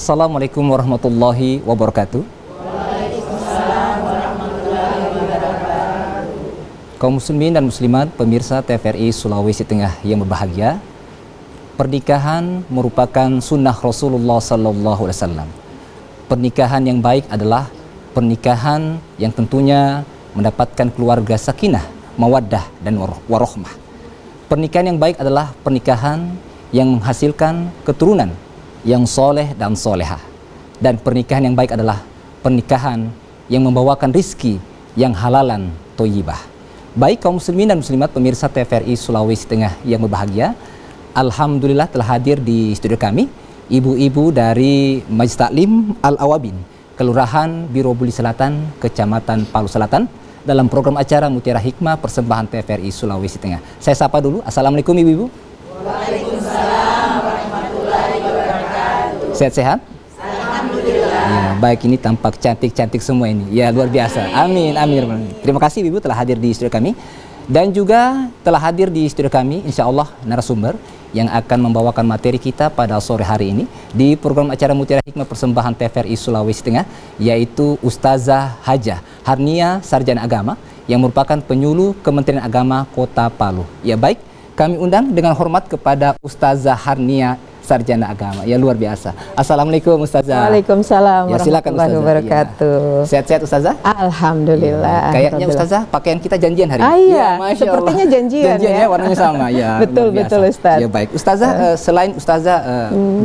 Assalamualaikum warahmatullahi wabarakatuh. Waalaikumsalam warahmatullahi wabarakatuh. Kaum muslimin dan muslimat, pemirsa TVRI Sulawesi Tengah yang berbahagia, pernikahan merupakan sunnah Rasulullah Sallallahu Alaihi Wasallam. Pernikahan yang baik adalah pernikahan yang tentunya mendapatkan keluarga sakinah, mawaddah dan warohmah. Pernikahan yang baik adalah pernikahan yang menghasilkan keturunan yang soleh dan soleha. Dan pernikahan yang baik adalah pernikahan yang membawakan rizki yang halalan toyibah. Baik kaum muslimin dan muslimat pemirsa TVRI Sulawesi Tengah yang berbahagia, alhamdulillah telah hadir di studio kami ibu-ibu dari Majelis Taklim Al-Awabin, Kelurahan Birobuli Selatan, Kecamatan Palu Selatan, dalam program acara Mutiara Hikmah persembahan TVRI Sulawesi Tengah. Saya sapa dulu. Assalamualaikum ibu-ibu. Waalaikumsalam warahmatullahi wabarakatuh. Sehat-sehat? Alhamdulillah. Ya, baik, ini tampak cantik-cantik semua ini. Ya, luar biasa. Amin, amin. Terima kasih ibu telah hadir di studio kami. Dan juga telah hadir di studio kami, insya Allah, narasumber yang akan membawakan materi kita pada sore hari ini di program acara Mutiara Hikmah persembahan TVRI Sulawesi Tengah, yaitu Ustazah Hajah Harnia, Sarjana Agama, yang merupakan penyuluh Kementerian Agama Kota Palu. Ya baik, kami undang dengan hormat kepada Ustazah Harnia, Sarjana Agama. Ya, luar biasa. Assalamualaikum Ustazah. Waalaikumsalam Ya, silakan warahmatullahi Ustazah. wabarakatuh. Ya. Sehat-sehat Ustazah? Alhamdulillah. Ya, kayaknya Ustazah pakaian kita janjian hari ini. Iya, Masya sepertinya Allah. janjian ya, warnanya sama ya. Betul, luar biasa. betul, Ustaz. Ya baik. Ustazah, selain Ustazah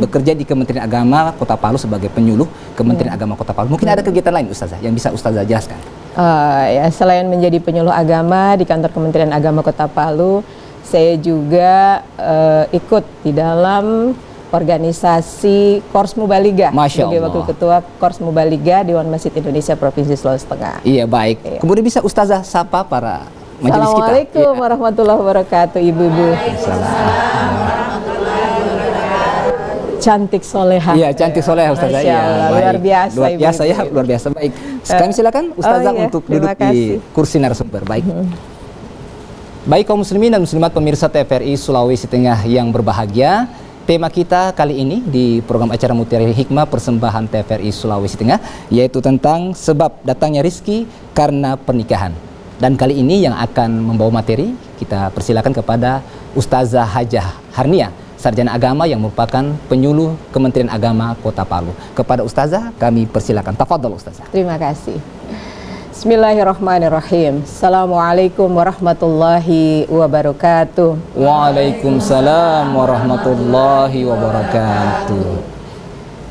bekerja di Kementerian Agama Kota Palu sebagai penyuluh Kementerian Agama Kota Palu, mungkin ada kegiatan lain Ustazah yang bisa Ustazah jelaskan? Ya, selain menjadi penyuluh agama di kantor Kementerian Agama Kota Palu, saya juga ikut di dalam organisasi Kors Mubalighah sebagai wakil ketua Kors Mubalighah Dewan Masjid Indonesia Provinsi Sulawesi Tengah. Iya baik. Iya. Kemudian bisa Ustazah sapa para majelis kita. Assalamualaikum warahmatullahi wabarakatuh, ibu-ibu. Cantik soleha. Iya, cantik soleha Ustazah. Masya Allah, ya, luar biasa. Luar biasa ya, luar biasa. Baik. Kami silakan Ustazah untuk duduk di kursi narasumber. Baik. Baik kaum muslimin dan muslimat pemirsa TVRI Sulawesi Tengah yang berbahagia, tema kita kali ini di program acara Mutiara Hikmah persembahan TVRI Sulawesi Tengah yaitu tentang sebab datangnya rizki karena pernikahan. Dan kali ini yang akan membawa materi kita persilakan kepada Ustazah Hajah Harnia, Sarjana Agama yang merupakan penyuluh Kementerian Agama Kota Palu. Kepada Ustazah kami persilakan. Tafadhol Ustazah. Terima kasih. Bismillahirrahmanirrahim. Assalamualaikum warahmatullahi wabarakatuh. Waalaikumsalam warahmatullahi wabarakatuh.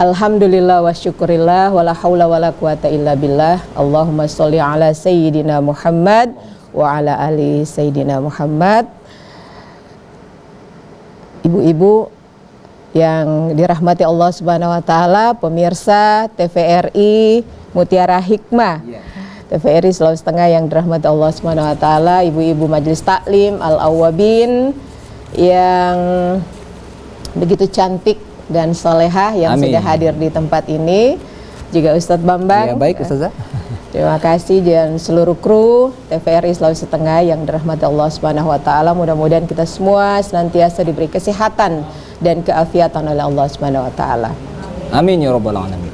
Alhamdulillah wa syukurillah wa la hawla wa la quwata illa billah. Allahumma sholli ala sayyidina Muhammad wa ala ali sayyidina Muhammad. Ibu-ibu yang dirahmati Allah Subhanahu wa taala, pemirsa TVRI Mutiara Hikmah. TVRI Sulawesi Tengah yang dirahmati Allah Subhanahu wa taala, ibu-ibu Majelis Taklim Al-Awabin yang begitu cantik dan solehah yang Amin. sudah hadir di tempat ini, juga Ustadz Bambang. Ya, baik Ustazah. Terima kasih dan seluruh kru TVRI Sulawesi Tengah yang dirahmati Allah Subhanahu wa taala. Mudah-mudahan kita semua senantiasa diberi kesehatan dan keafiatan oleh Allah Subhanahu wa taala. Amin ya rabbal alamin.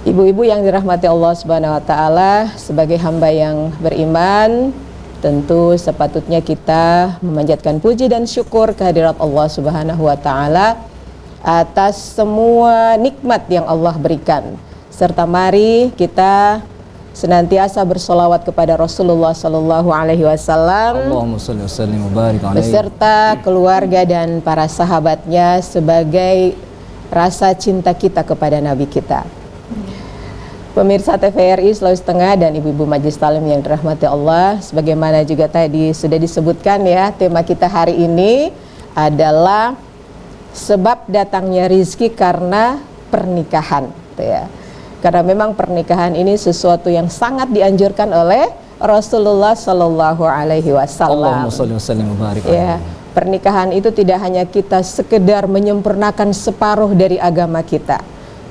Ibu-ibu yang dirahmati Allah Subhanahu wa taala, sebagai hamba yang beriman, tentu sepatutnya kita memanjatkan puji dan syukur kehadirat Allah Subhanahu wa taala atas semua nikmat yang Allah berikan. Serta mari kita senantiasa bersolawat kepada Rasulullah sallallahu alaihi wasallam, Allahumma shalli wa sallim wa barik alaihi, beserta keluarga dan para sahabatnya sebagai rasa cinta kita kepada Nabi kita. Pemirsa TVRI Sulawesi Tengah dan ibu-ibu Majelis Taklim yang dirahmati Allah, sebagaimana juga tadi sudah disebutkan ya, tema kita hari ini adalah sebab datangnya rizki karena pernikahan, ya. Karena memang pernikahan ini sesuatu yang sangat dianjurkan oleh Rasulullah Sallallahu Alaihi Wasallam. Allahumma shalli wa sallim wa barik Ya, pernikahan itu tidak hanya kita sekedar menyempurnakan separuh dari agama kita,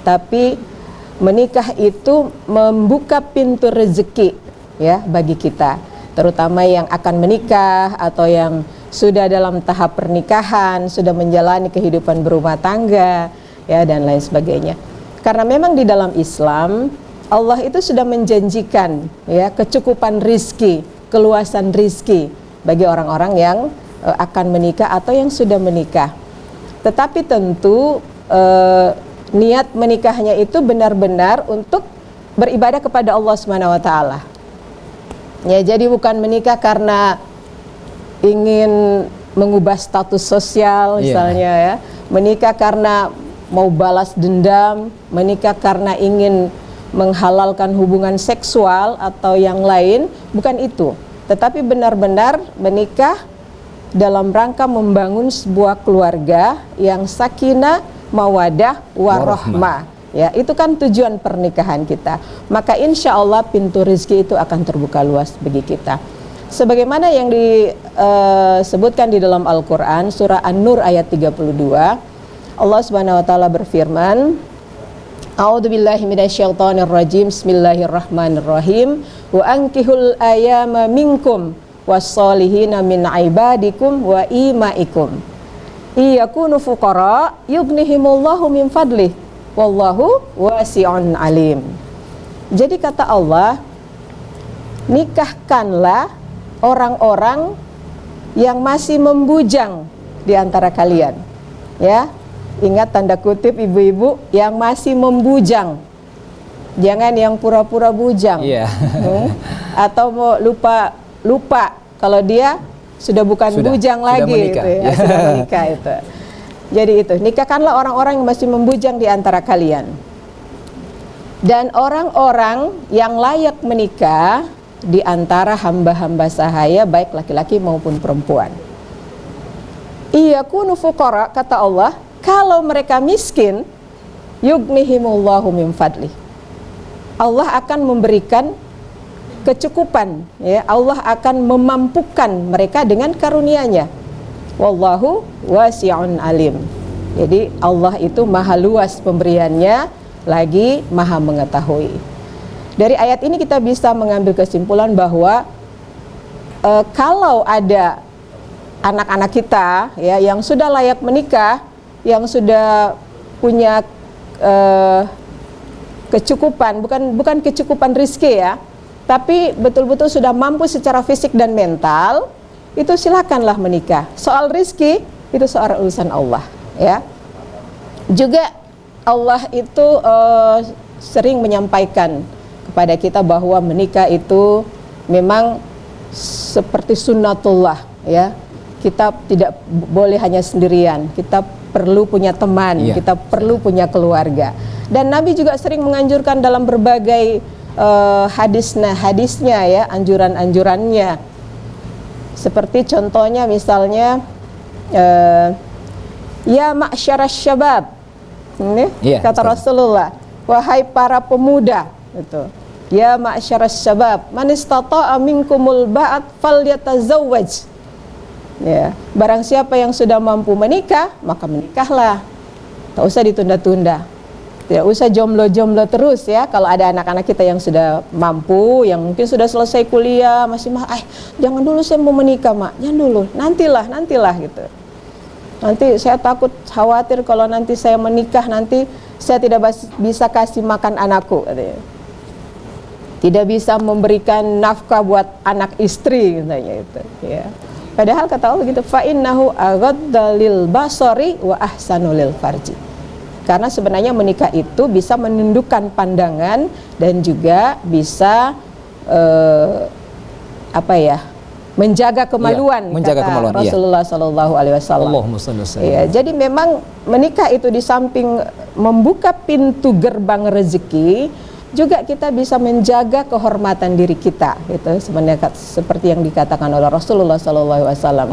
tapi menikah itu membuka pintu rezeki ya bagi kita, terutama yang akan menikah atau yang sudah dalam tahap pernikahan, sudah menjalani kehidupan berumah tangga. ya, dan lain sebagainya. Karena memang di dalam Islam Allah itu sudah menjanjikan ya kecukupan rizki, keluasan rizki bagi orang-orang yang akan menikah atau yang sudah menikah. Tetapi tentu niat menikahnya itu benar-benar untuk beribadah kepada Allah Subhanahu wa taala. Ya, jadi bukan menikah karena ingin mengubah status sosial misalnya ya. Menikah karena mau balas dendam, menikah karena ingin menghalalkan hubungan seksual atau yang lain, bukan itu. Tetapi benar-benar menikah dalam rangka membangun sebuah keluarga yang sakinah, mawadah, warahmah. Ya, itu kan tujuan pernikahan kita. Maka insya Allah pintu rezeki itu akan terbuka luas bagi kita. Sebagaimana yang disebutkan di dalam Al-Quran, surah An-Nur ayat 32, Allah Subhanahu wa taala berfirman, A'udzubillahi minasyaitonirrajim. Bismillahirrahmanirrahim. Wa ankihul ayama minkum wassolihina min ibadikum wa imaikum iyakunu fuqara yughnihimullahu min fadlih wallahu wasi'un alim. Jadi kata Allah, nikahkanlah orang-orang yang masih membujang di antara kalian. Ya, ingat tanda kutip ibu-ibu, yang masih membujang. Jangan yang pura-pura bujang. Atau mau lupa kalau dia sudah bukan bujang lagi, menikah. Itu ya, sudah menikah itu. Jadi itu, nikahkanlah orang-orang yang masih membujang di antara kalian. Dan orang-orang yang layak menikah di antara hamba-hamba sahaya, baik laki-laki maupun perempuan. Iyakunu fuqara, kata Allah, kalau mereka miskin, yughnihimullahu min fadli. Allah akan memberikan kecukupan, ya, Allah akan memampukan mereka dengan karunia-Nya. Wallahu wasi'un alim. Jadi Allah itu maha luas pemberiannya, lagi maha mengetahui. Dari ayat ini kita bisa mengambil kesimpulan bahwa kalau ada anak-anak kita ya yang sudah layak menikah, yang sudah punya kecukupan, bukan kecukupan rizki ya, tapi betul-betul sudah mampu secara fisik dan mental, itu silakanlah menikah. Soal rizki itu soal urusan Allah, ya. Juga Allah itu sering menyampaikan kepada kita bahwa menikah itu memang seperti sunnatullah, ya. Kita tidak boleh hanya sendirian, kita perlu punya teman, kita perlu punya keluarga. Dan Nabi juga sering menganjurkan dalam berbagai hadisnya ya, anjuran-anjurannya. Seperti contohnya misalnya ya ma'syarasy syabab. Ini kata Rasulullah, wahai para pemuda, itu. Ya ma'syarasy syabab, man istata'a minkumul ba'at falyatazawwaj. Ya, barang siapa yang sudah mampu menikah, maka menikahlah. Tak usah ditunda-tunda. Tidak usah jomblo-jomblo terus ya. Kalau ada anak-anak kita yang sudah mampu, yang mungkin sudah selesai kuliah, masih jangan dulu saya mau menikah, Mak. Jangan dulu, nantilah gitu. Nanti saya takut, khawatir kalau nanti saya menikah, nanti saya tidak bisa kasih makan anakku, katanya. Tidak bisa memberikan nafkah buat anak istri, katanya itu, ya. Padahal kata Allah gitu, fa innahu aghadda lil basari wa ahsanu lil farji. Karena sebenarnya menikah itu bisa menundukkan pandangan dan juga bisa menjaga kemaluan, kata Rasulullah Sallallahu Alaihi Wasallam. Ya, jadi memang menikah itu di samping membuka pintu gerbang rezeki, juga kita bisa menjaga kehormatan diri kita, gitu. Sebenarnya seperti yang dikatakan oleh Rasulullah Sallallahu Alaihi Wasallam.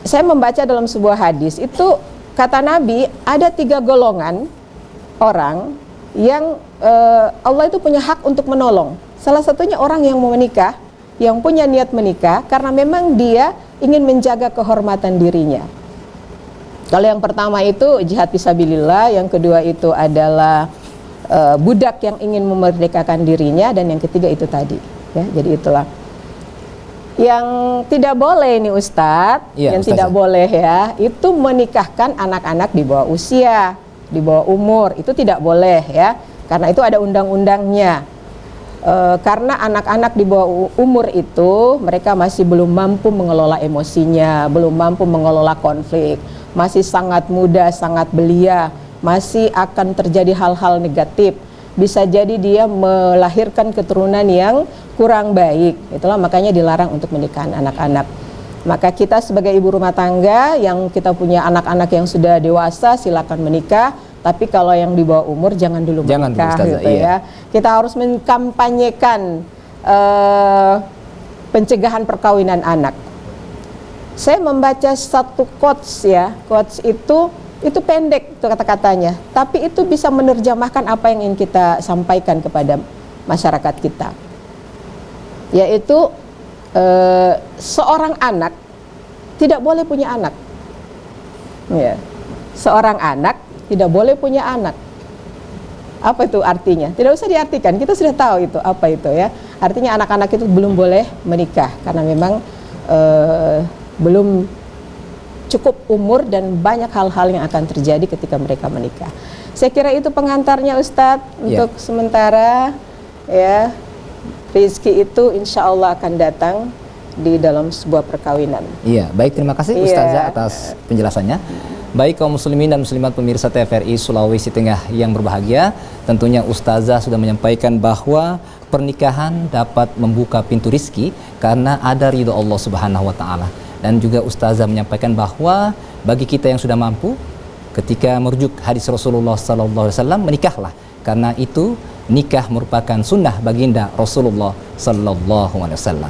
Saya membaca dalam sebuah hadis itu, kata Nabi, ada 3 golongan orang yang Allah itu punya hak untuk menolong. Salah satunya orang yang mau menikah, yang punya niat menikah karena memang dia ingin menjaga kehormatan dirinya. Kalau yang pertama itu jihad fisabilillah, yang kedua itu adalah budak yang ingin memerdekakan dirinya, dan yang ketiga itu tadi, ya. Jadi itulah. Yang tidak boleh nih Ustadz, Iya, yang tidak Ustazah. boleh ya, itu menikahkan anak-anak di bawah usia, di bawah umur, itu tidak boleh ya, karena itu ada undang-undangnya. Karena anak-anak di bawah umur itu mereka masih belum mampu mengelola emosinya, belum mampu mengelola konflik, masih sangat muda, sangat belia, masih akan terjadi hal-hal negatif. Bisa jadi dia melahirkan keturunan yang kurang baik. Itulah makanya dilarang untuk menikahkan anak-anak. Maka kita sebagai ibu rumah tangga yang kita punya anak-anak yang sudah dewasa, silakan menikah. Tapi kalau yang di bawah umur jangan dulu Jangan dulu, menikah, Ustazah, gitu iya. ya. Kita harus mengkampanyekan pencegahan perkawinan anak. Saya membaca satu quotes ya, quotes itu pendek tuh kata-katanya, tapi itu bisa menerjemahkan apa yang ingin kita sampaikan kepada masyarakat kita. Yaitu seorang anak tidak boleh punya anak. Ya. Seorang anak tidak boleh punya anak. Apa itu artinya? Tidak usah diartikan, kita sudah tahu itu apa itu ya. Artinya anak-anak itu belum boleh menikah karena memang belum cukup umur dan banyak hal-hal yang akan terjadi ketika mereka menikah. Saya kira itu pengantarnya Ustadz untuk sementara ya. Rizki itu insya Allah akan datang di dalam sebuah perkawinan. Iya, baik, terima kasih Iya. Ustazah atas penjelasannya. Baik kaum muslimin dan muslimat pemirsa TVRI Sulawesi Tengah yang berbahagia, tentunya Ustazah sudah menyampaikan bahwa pernikahan dapat membuka pintu rizki karena ada ridho Allah Subhanahu wa taala. Dan juga Ustazah menyampaikan bahwa bagi kita yang sudah mampu, ketika merujuk hadis Rasulullah sallallahu alaihi wasallam, menikahlah karena itu nikah merupakan sunnah baginda Rasulullah sallallahu alaihi wasallam.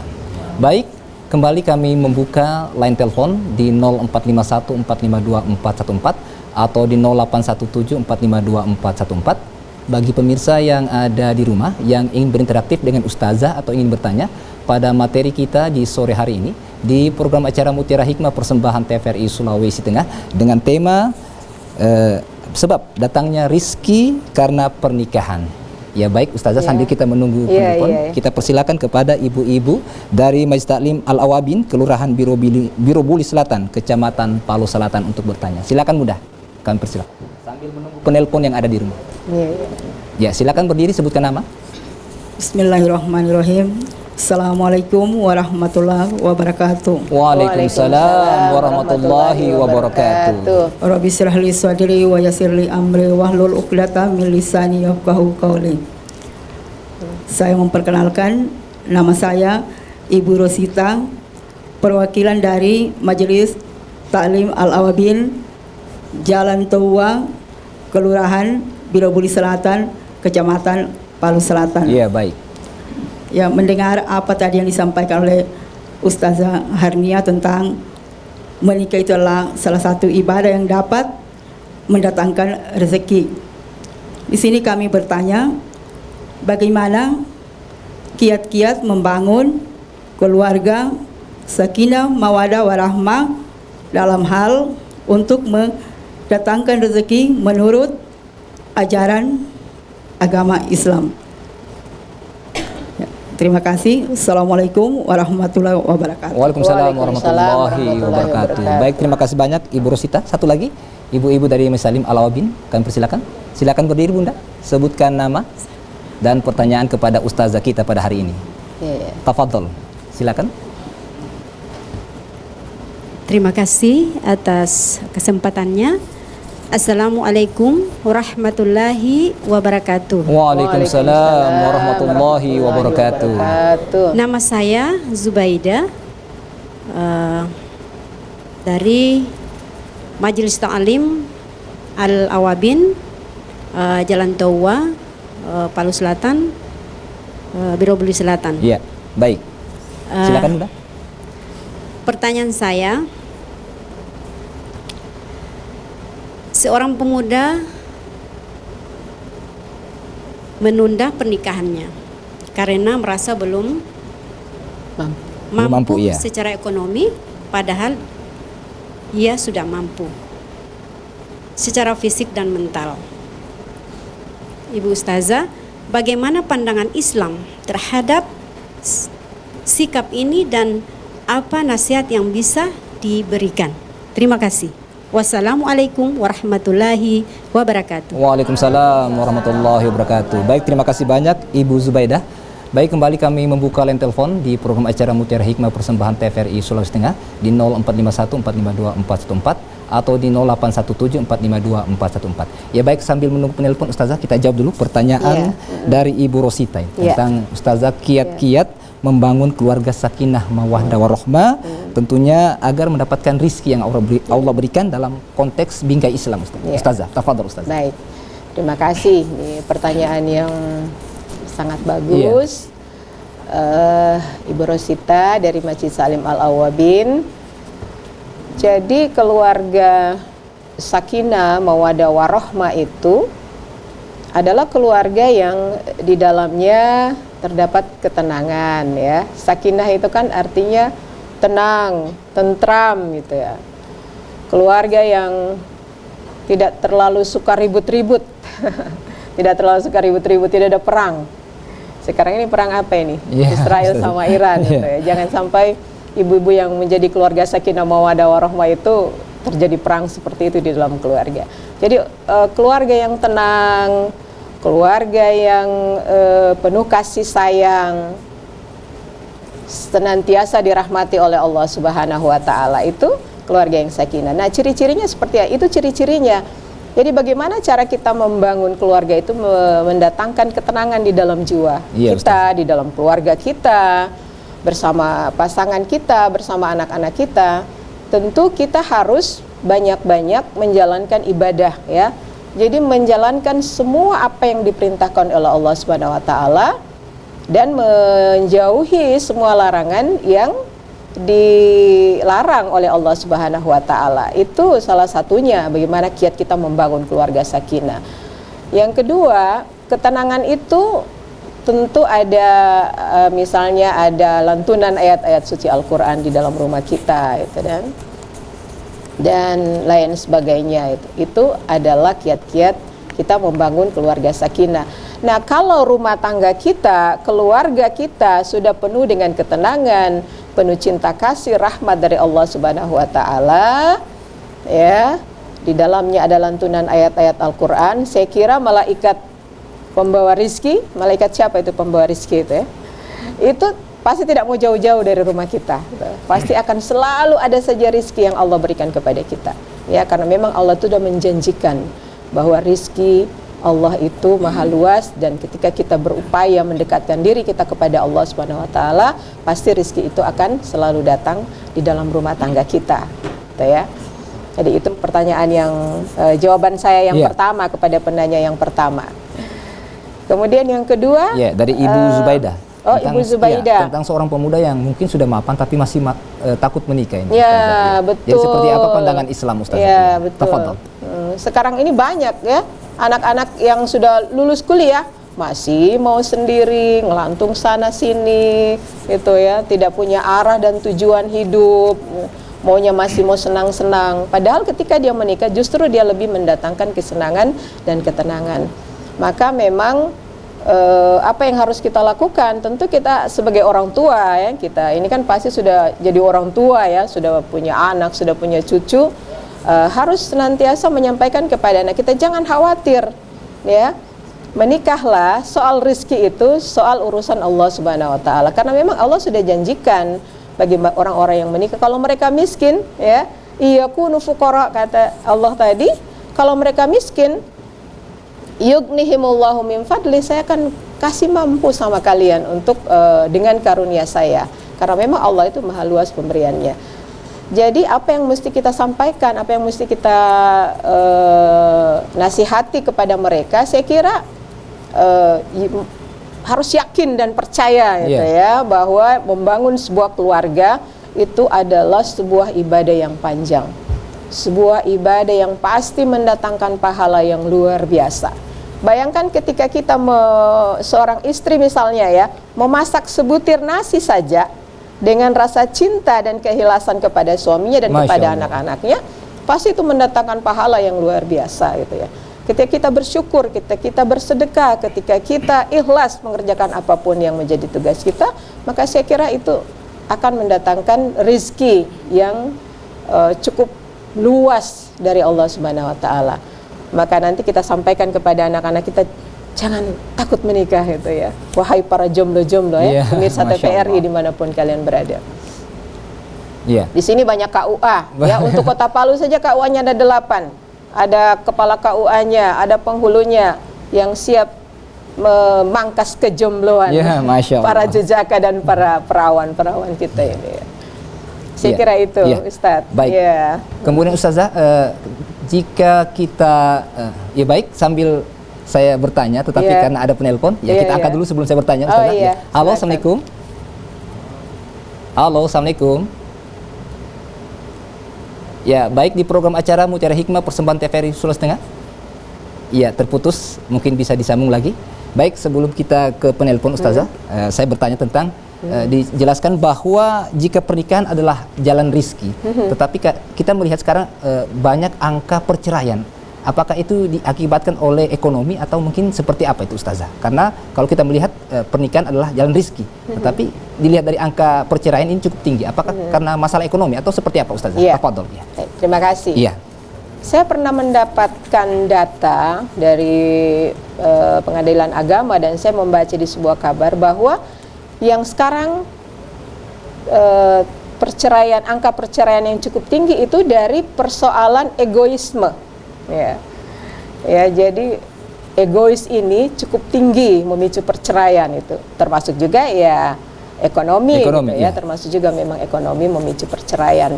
Baik, kembali kami membuka line telepon di 0451452414 atau di 0817452414 bagi pemirsa yang ada di rumah yang ingin berinteraktif dengan Ustazah atau ingin bertanya pada materi kita di sore hari ini di program acara Mutiara Hikmah persembahan TVRI Sulawesi Tengah dengan tema sebab datangnya rizki karena pernikahan. Ya baik Ustazah, sambil kita menunggu penelpon, kita persilakan kepada ibu-ibu dari Majelis Taklim Al-Awabin, Kelurahan Birobuli Selatan, Kecamatan Palu Selatan untuk bertanya. Silakan mudah, kami persilakan. Sambil menunggu penelpon yang ada di rumah. Ya, silakan berdiri, sebutkan nama. Bismillahirrahmanirrahim. Assalamualaikum warahmatullahi wabarakatuh. Waalaikumsalam warahmatullahi wabarakatuh. Rabbi shrah li sadri wa yassir li amri wahlul 'uqdatam min lisani yafqahu qawli. Saya memperkenalkan nama saya Ibu Rosita, perwakilan dari Majelis Taklim Al-Awabin, Jalan Towa, Kelurahan Birobuli Selatan, Kecamatan Palu Selatan. Iya, baik. Ya, mendengar apa tadi yang disampaikan oleh Ustazah Harnia tentang menikah itu adalah salah satu ibadah yang dapat mendatangkan rezeki. Di sini kami bertanya, bagaimana kiat-kiat membangun keluarga sakinah, mawadah, warahmah dalam hal untuk mendatangkan rezeki menurut ajaran agama Islam. Terima kasih. Assalamualaikum warahmatullahi wabarakatuh. Waalaikumsalam warahmatullahi wabarakatuh. Baik, terima kasih banyak Ibu Rosita. Satu lagi, ibu-ibu dari Majelis Taklim Al-Awabin, kami persilakan. Silakan berdiri Bunda, sebutkan nama dan pertanyaan kepada Ustazah kita pada hari ini. Tafadhol, silakan. Terima kasih atas kesempatannya. Assalamualaikum warahmatullahi wabarakatuh. Waalaikumsalam warahmatullahi wabarakatuh. Nama saya Zubaida dari Majelis Taklim Al-Awabin, Jalan Towa, Palu Selatan, Birobuli Selatan. Iya, baik. Silakan Bunda. Pertanyaan saya, seorang pemuda menunda pernikahannya karena merasa belum mampu iya. secara ekonomi, padahal ia sudah mampu secara fisik dan mental. Ibu Ustazah, bagaimana pandangan Islam terhadap sikap ini dan apa nasihat yang bisa diberikan? Terima kasih. Wassalamualaikum warahmatullahi wabarakatuh. Waalaikumsalam warahmatullahi wabarakatuh. Baik, terima kasih banyak Ibu Zubaidah. Baik, kembali kami membuka line telepon di program acara Mutiara Hikmah persembahan TVRI Sulawesi Tengah di 0451 452 414 atau di 0817 452 414. Ya baik, sambil menunggu penelpon Ustazah, kita jawab dulu pertanyaan dari Ibu Rosita tentang Ustazah kiat-kiat membangun keluarga sakinah mawaddah warahmah, tentunya agar mendapatkan rizki yang Allah berikan dalam konteks bingkai Islam. Ustazah, tafadhol Ustazah. Baik, terima kasih. Ini pertanyaan yang sangat bagus. Ibu Rosita dari Masjid Salim Al-Awwabin. Jadi keluarga sakinah mawaddah warahmah itu adalah keluarga yang di dalamnya terdapat ketenangan, ya. Sakinah itu kan artinya tenang, tentram gitu ya. Keluarga yang tidak terlalu suka ribut-ribut. Tidak terlalu suka ribut-ribut, tidak ada perang. Sekarang ini perang apa ini? Israel sama Iran gitu ya. Jangan sampai ibu-ibu yang menjadi keluarga sakinah mawaddah warahmah itu terjadi perang seperti itu di dalam keluarga. Jadi keluarga yang tenang, keluarga yang penuh kasih sayang, senantiasa dirahmati oleh Allah Subhanahu wa taala, itu keluarga yang sakinah. Nah, ciri-cirinya seperti apa? Itu ciri-cirinya. Jadi bagaimana cara kita membangun keluarga itu mendatangkan ketenangan di dalam jiwa kita, di dalam keluarga kita, bersama pasangan kita, bersama anak-anak kita. Tentu kita harus banyak-banyak menjalankan ibadah, ya. Jadi menjalankan semua apa yang diperintahkan oleh Allah Subhanahu wa taala dan menjauhi semua larangan yang dilarang oleh Allah Subhanahu wa taala. Itu salah satunya bagaimana kiat kita membangun keluarga sakinah. Yang kedua, ketenangan itu tentu ada misalnya ada lantunan ayat-ayat suci Al-Qur'an di dalam rumah kita itu dan lain sebagainya. Itu adalah kiat-kiat kita membangun keluarga sakinah. Nah, kalau rumah tangga kita, keluarga kita sudah penuh dengan ketenangan, penuh cinta kasih, rahmat dari Allah Subhanahu wa taala, ya, di dalamnya ada lantunan ayat-ayat Al-Qur'an, saya kira malaikat pembawa rizki, malaikat siapa itu pembawa rizki itu ya? Itu pasti tidak mau jauh-jauh dari rumah kita. Pasti akan selalu ada saja rizki yang Allah berikan kepada kita. Ya, karena memang Allah itu sudah menjanjikan bahwa rizki Allah itu maha luas, dan ketika kita berupaya mendekatkan diri kita kepada Allah Subhanahu wa taala, pasti rizki itu akan selalu datang di dalam rumah tangga kita. Gitu ya. Jadi itu pertanyaan yang jawaban saya yang pertama kepada penanya yang pertama. Kemudian yang kedua, dari Ibu Zubaidah. Ibu Zubaidah. Tentang seorang pemuda yang mungkin sudah mapan tapi masih takut menikah ini. Ya, betul. Jadi seperti apa pandangan Islam, Ustaz? Ya, betul. Sekarang ini banyak ya anak-anak yang sudah lulus kuliah masih mau sendiri, ngelantung sana sini, gitu ya, tidak punya arah dan tujuan hidup, maunya masih mau senang-senang. Padahal ketika dia menikah justru dia lebih mendatangkan kesenangan dan ketenangan. Maka memang apa yang harus kita lakukan? Tentu kita sebagai orang tua ya, kita ini kan pasti sudah jadi orang tua ya, sudah punya anak, sudah punya cucu, harus senantiasa menyampaikan kepada anak kita, jangan khawatir ya, menikahlah, soal rizki itu soal urusan Allah Subhanahu wa taala, karena memang Allah sudah janjikan bagi orang-orang yang menikah, kalau mereka miskin ya, iyakunu fuqara, kata Allah tadi, kalau mereka miskin, yughnihimullahu min fadli, saya akan kasih mampu sama kalian untuk dengan karunia saya, karena memang Allah itu maha luas pemberiannya. Jadi apa yang mesti kita sampaikan, apa yang mesti kita nasihati kepada mereka, saya kira harus yakin dan percaya gitu ya, bahwa membangun sebuah keluarga itu adalah sebuah ibadah yang panjang, sebuah ibadah yang pasti mendatangkan pahala yang luar biasa. Bayangkan ketika kita seorang istri misalnya ya, memasak sebutir nasi saja dengan rasa cinta dan keikhlasan kepada suaminya dan kepada anak-anaknya, pasti itu mendatangkan pahala yang luar biasa gitu ya. Ketika kita bersyukur, ketika kita bersedekah, ketika kita ikhlas mengerjakan apapun yang menjadi tugas kita, maka saya kira itu akan mendatangkan rizki yang cukup luas dari Allah Subhanahu wa taala. Maka nanti kita sampaikan kepada anak-anak kita, jangan takut menikah gitu ya. Wahai para jomblo-jomblo ya, pemirsa TVRI dimanapun kalian berada. Di sini banyak KUA ya. Untuk Kota Palu saja KUA-nya ada 8. Ada kepala KUA-nya, ada penghulunya yang siap memangkas kejombloan para jejaka dan para perawan-perawan kita ini ya. Saya kira itu Ustadz. Baik. Kemudian Ustazah, jika kita ya baik, sambil saya bertanya tetapi karena ada penelpon ya kita angkat dulu sebelum saya bertanya Ustazah. Halo, Assalamualaikum. Halo, Assalamualaikum. Ya, baik, di program acara Mutiara Hikmah persembahan TVRI Sulawesi Tengah. Iya, terputus, mungkin bisa disambung lagi. Baik, sebelum kita ke penelpon Ustazah, saya bertanya tentang dijelaskan bahwa jika pernikahan adalah jalan rizki, tetapi kita melihat sekarang banyak angka perceraian. Apakah itu diakibatkan oleh ekonomi atau mungkin seperti apa itu Ustazah? Karena kalau kita melihat pernikahan adalah jalan rizki, tetapi dilihat dari angka perceraian ini cukup tinggi. Apakah karena masalah ekonomi atau seperti apa Ustazah? Tafadhol. Terima kasih. Saya pernah mendapatkan data dari Pengadilan Agama dan saya membaca di sebuah kabar bahwa yang sekarang angka perceraian yang cukup tinggi itu dari persoalan egoisme. Jadi egois ini cukup tinggi memicu perceraian itu. Termasuk juga ya ekonomi gitu ya. Termasuk juga memang ekonomi memicu perceraian.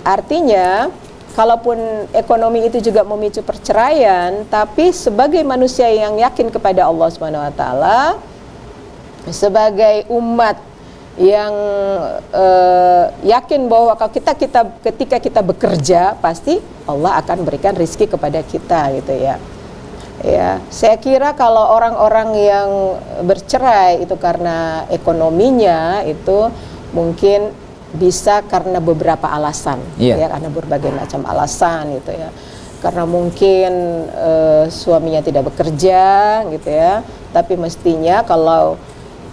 Artinya kalaupun ekonomi itu juga memicu perceraian, tapi sebagai manusia yang yakin kepada Allah Subhanahu wa taala, sebagai umat yang yakin bahwa kalau ketika kita bekerja pasti Allah akan berikan rizki kepada kita gitu ya. Saya kira kalau orang-orang yang bercerai itu karena ekonominya itu mungkin bisa karena beberapa alasan, karena berbagai macam alasan gitu ya. Karena mungkin suaminya tidak bekerja gitu ya. Tapi mestinya kalau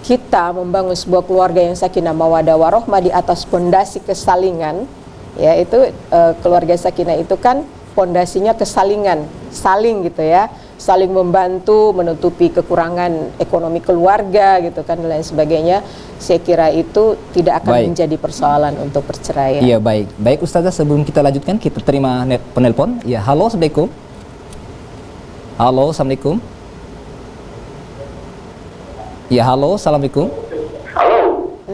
kita membangun sebuah keluarga yang sakinah mawaddah warahmah di atas pondasi kesalingan, ya itu keluarga sakinah itu kan pondasinya kesalingan, saling gitu ya, saling membantu menutupi kekurangan ekonomi keluarga gitu kan dan lain sebagainya. Saya kira itu tidak akan menjadi persoalan untuk perceraian. Iya, baik Ustazah, sebelum kita lanjutkan kita terima penelpon. Ya, halo, Assalamualaikum. Halo, Assalamualaikum. Ya, halo, Assalamualaikum. Halo.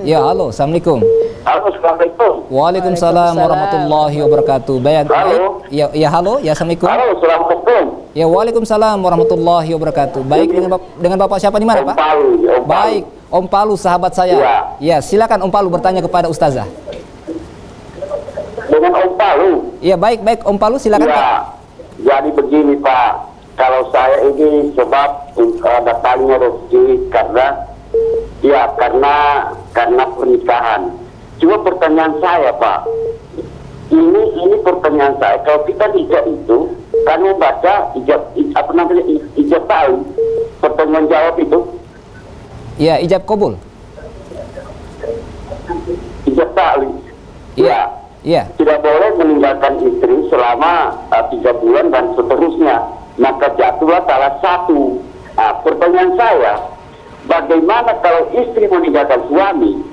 Ya, halo, Assalamualaikum. Halo, Assalamualaikum. Waalaikumsalam warahmatullahi wabarakatuh. Halo. Ya, halo, ya, Assalamualaikum. Halo, Assalamualaikum. Ya, waalaikumsalam warahmatullahi wabarakatuh. Baik, dengan Bapak siapa di mana, Pak? Om Palu. Baik, Om Palu, sahabat saya. Ya, silakan Om Palu bertanya kepada Ustazah. Dengan Om Palu. Ya, baik Om Palu, silakan Pak. Jadi begini Pak, kalau saya ini sebab datangnya rezeki karena pernikahan. Cuma pertanyaan saya Pak, ini pertanyaan saya, kalau kita nikah itu kan membaca ijab tahu, pertanyaan jawab itu. Ya, ijab kabul. Ijab tahu. Iya. Tidak boleh meninggalkan istri selama 3 bulan dan seterusnya. Maka jatuhlah salah satu. Pertanyaan saya, bagaimana kalau istri meninggalkan suami?